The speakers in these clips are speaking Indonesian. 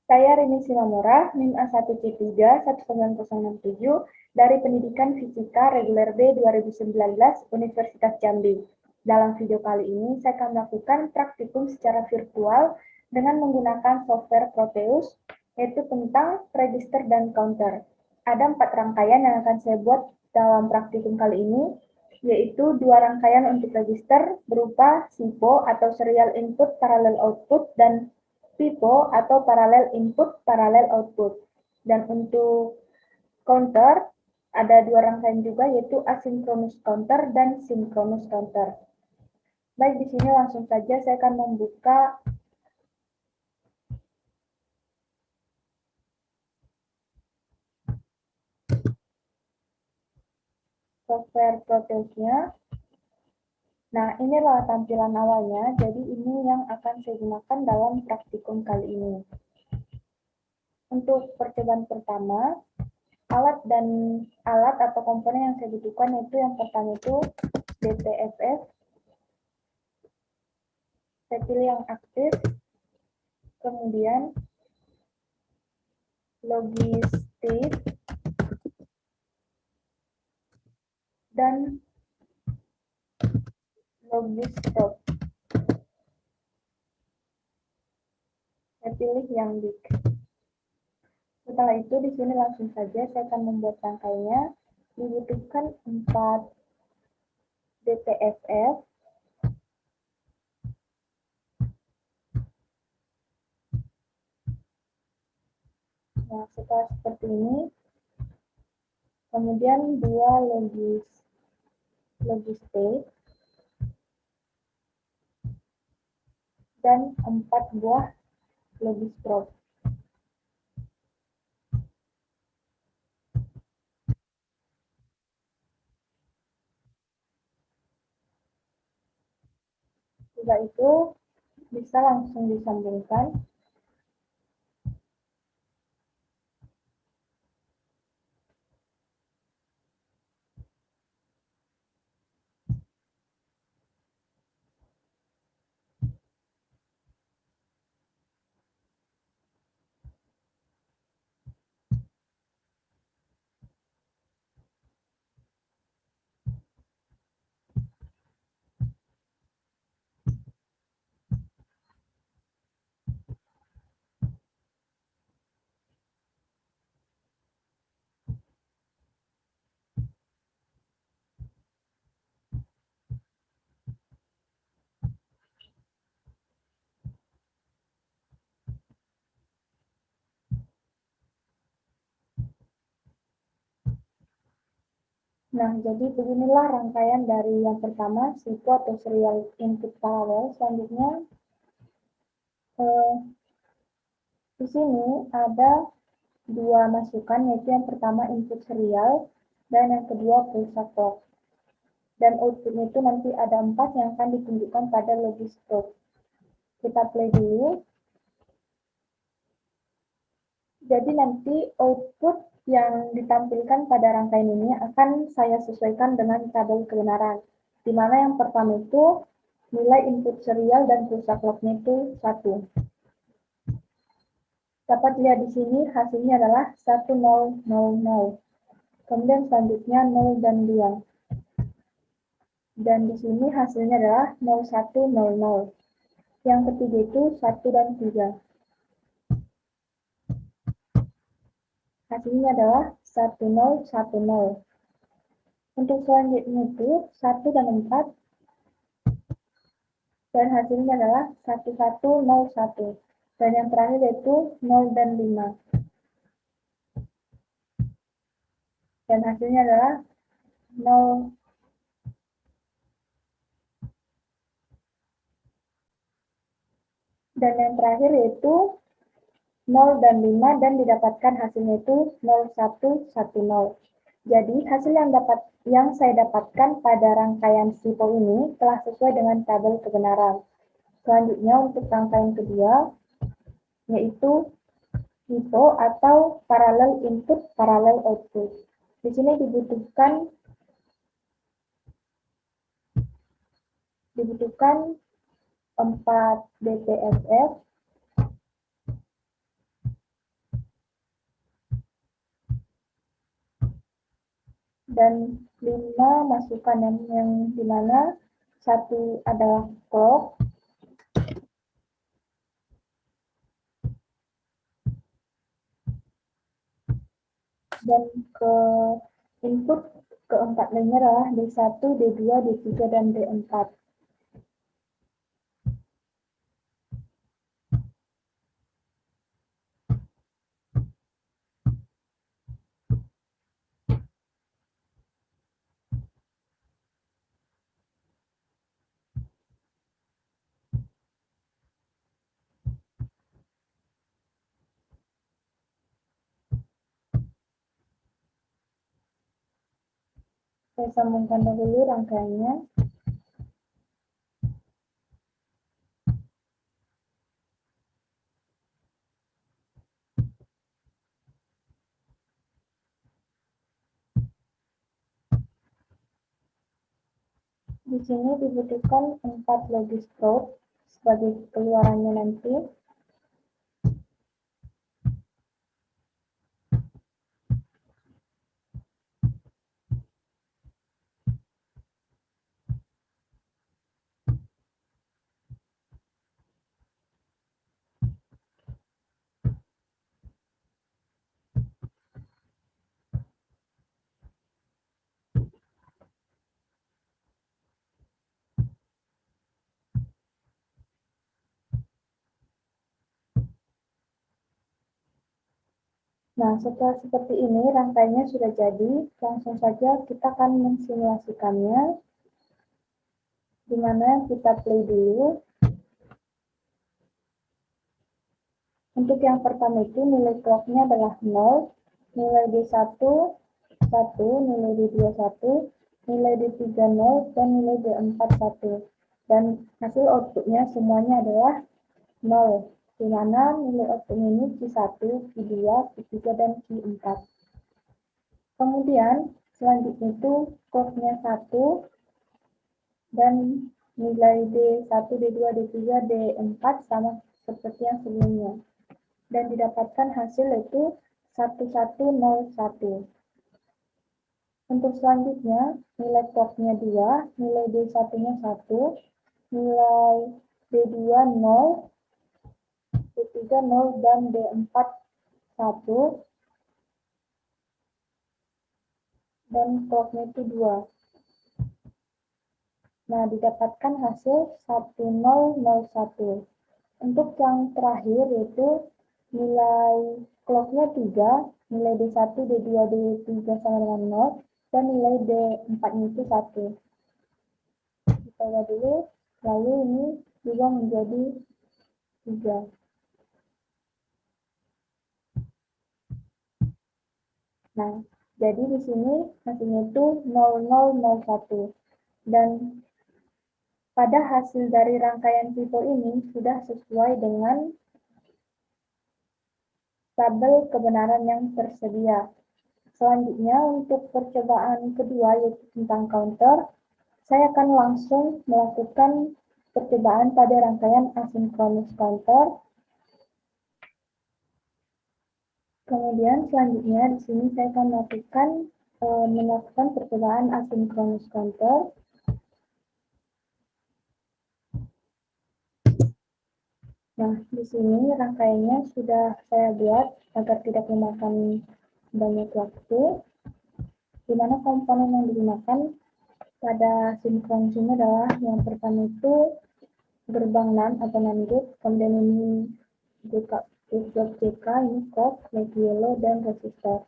Saya Rini Simamora, NIM A1C3-19067 dari Pendidikan Fisika Reguler B 2019 Universitas Jambi. Dalam video kali ini, saya akan melakukan praktikum secara virtual dengan menggunakan software Proteus, yaitu tentang register dan counter. Ada 4 rangkaian yang akan saya buat dalam praktikum kali ini, yaitu 2 rangkaian untuk register berupa SIPO atau Serial Input Parallel Output dan PIPO atau parallel input, parallel output. Dan untuk counter, ada 2 rangkaian juga, yaitu asynchronous counter dan synchronous counter. Baik, di sini langsung saja saya akan membuka software Proteus-nya. Nah, inilah tampilan awalnya, jadi ini yang akan saya gunakan dalam praktikum kali ini. Untuk percobaan pertama, alat atau komponen yang saya butuhkan yaitu yang pertama itu DTFF. Saya pilih yang aktif, kemudian logistik, dan logistop. Saya pilih yang big. Setelah itu di sini langsung saja saya akan membuat rangkainya. Dibutuhkan 4 DTFF, nah setelah seperti ini, kemudian 2 logistik, dan 4 buah logisprop. Setelah itu bisa langsung disambungkan. Nah, jadi beginilah rangkaian dari yang pertama, SIPO atau Serial Input Parallel. Selanjutnya, di sini ada 2 masukan, yaitu yang pertama input serial, dan yang kedua pulsa clock. Dan outputnya itu nanti ada 4 yang akan ditunjukkan pada logisprop. Kita play dulu. Jadi nanti output yang ditampilkan pada rangkaian ini akan saya sesuaikan dengan tabel kebenaran. Di mana yang pertama itu nilai input serial dan pulsa clock-nya itu 1. Dapat lihat di sini hasilnya adalah 1000. Kemudian selanjutnya 0 dan 2. Dan di sini hasilnya adalah 0100. Yang ketiga itu 1 dan 3. Hasilnya adalah 1010. Untuk selanjutnya itu 1 dan 4. Dan hasilnya adalah 1101. Dan yang terakhir yaitu 0 dan 5. Dan hasilnya adalah 0. Dan yang terakhir yaitu 0 dan 5 dan didapatkan hasilnya itu 0110. Jadi hasil yang saya dapatkan pada rangkaian SIPO ini telah sesuai dengan tabel kebenaran. Selanjutnya untuk rangkaian kedua yaitu SIPO atau parallel input parallel output. Di sini dibutuhkan 4 DTFF, 4 dan 5 masukan yang dimana 1 adalah clock, dan ke input keempat lainnya adalah D1, D2, D3, dan D4. Saya sambungkan dahulu rangkaiannya. Di sini dibutuhkan 4 logis probe sebagai keluarannya nanti. Nah, setelah seperti ini, rangkaiannya sudah jadi. Langsung saja kita akan mensimulasikannya, di mana kita play dulu. Untuk yang pertama itu nilai clock-nya adalah 0, nilai D1, 1, nilai D2, 1, nilai D3, 0, dan nilai D4, 1. Dan hasil output-nya semuanya adalah 0, di mana nilai output ini Q1, Q2, Q3, dan Q4. Kemudian, selanjutnya itu clock-nya 1, dan nilai D1, D2, D3, D4 sama seperti yang sebelumnya. Dan didapatkan hasil yaitu 1101. Untuk selanjutnya, nilai clock-nya 2, nilai D1-nya 1, nilai D2 0, D3 0, dan D4 1, dan clock-nya itu 2. Nah, didapatkan hasil 1001. Untuk yang terakhir yaitu nilai clock-nya 3, nilai D1, D2, D3 sama dengan 0, dan nilai D4-nya itu 1. Kita lihat dulu, lalu ini juga menjadi 3. Nah, jadi di sini hasilnya itu 0001. Dan pada hasil dari rangkaian FIFO ini sudah sesuai dengan tabel kebenaran yang tersedia. Selanjutnya, untuk percobaan kedua yaitu tentang counter, saya akan langsung melakukan percobaan pada rangkaian asynchronous counter. Kemudian selanjutnya di sini saya akan melakukan percobaan asynchronous counter. Nah, di sini rangkaiannya sudah saya buat agar tidak memakan banyak waktu, di mana komponen yang digunakan pada sinkron ini adalah yang pertama itu gerbang NAND atau NAND gate, kemudian ini JK, ini clock, like yellow, dan resistor.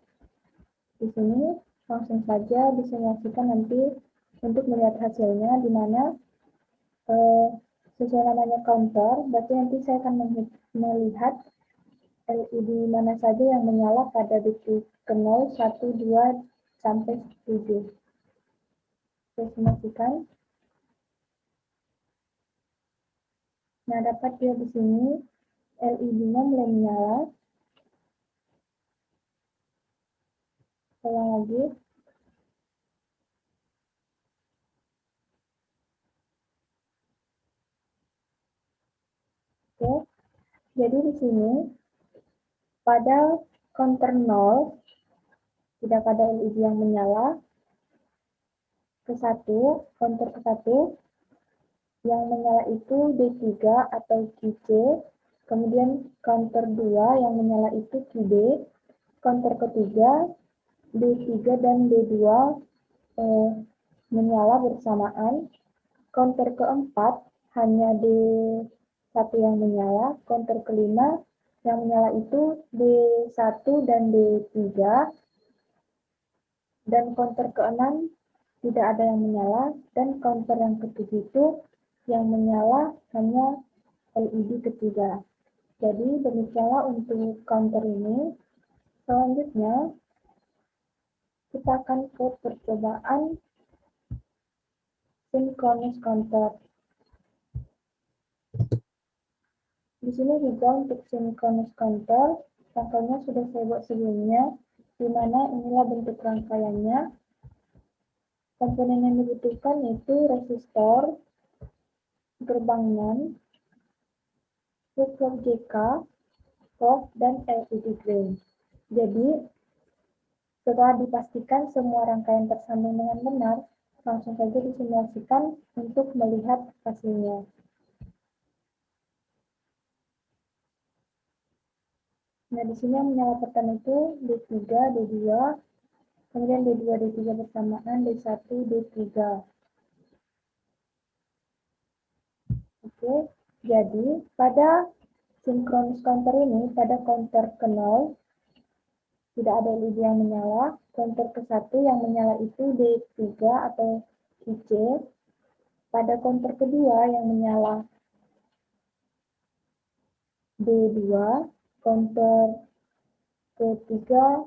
Di sini langsung saja disimulasikan nanti untuk melihat hasilnya, di mana sesuai namanya counter, berarti nanti saya akan melihat LED mana saja yang menyala pada detik ke 0, 1, 2, sampai 7. Saya simulasikan. Nah, dapat lihat di sini LED-nya mulai menyala. Ulang lagi. Oke. Jadi di sini pada counter 0 tidak ada LED yang menyala, counter ke-1 yang menyala itu D3 atau QC, kemudian counter 2 yang menyala itu QB, counter ketiga D3 dan D2 menyala bersamaan, counter keempat hanya D1 yang menyala, counter kelima yang menyala itu D1 dan D3, dan counter ke-6 tidak ada yang menyala, dan counter yang ke-7 itu yang menyala hanya LED ketiga. Jadi demikianlah untuk counter ini. Selanjutnya kita akan ke percobaan synchronous counter. Di sini juga untuk synchronous counter, rangkaiannya sudah saya buat sebelumnya, di mana inilah bentuk rangkaiannya. Komponen yang dibutuhkan yaitu resistor, gerbang NAND, flip-flop JK, probe, dan LED drain. Jadi, setelah dipastikan semua rangkaian tersambung dengan benar, langsung saja disimulasikan untuk melihat hasilnya. Nah, di sini yang menyala pertama itu D3, D2, kemudian D2, D3 bersamaan, D1, D3. Oke, jadi pada synchronous counter ini, pada counter ke-0, tidak ada LED yang menyala. Counter ke-1 yang menyala itu D3 atau QC. Pada counter kedua yang menyala D2, counter ketiga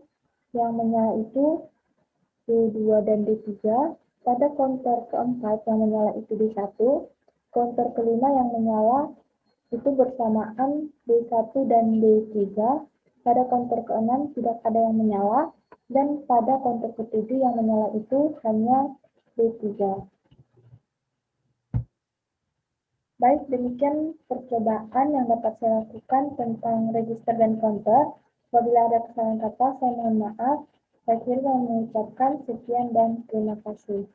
yang menyala itu D2 dan D3, pada counter keempat yang menyala itu D1, counter kelima yang menyala itu bersamaan D1 dan D3, pada counter ke-6 tidak ada yang menyala, dan pada counter ke-7 yang menyala itu hanya D3. Baik, demikian percobaan yang dapat saya lakukan tentang register dan counter. Apabila ada kesalahan kata, saya mohon maaf. Saya mengucapkan sekian dan terima kasih.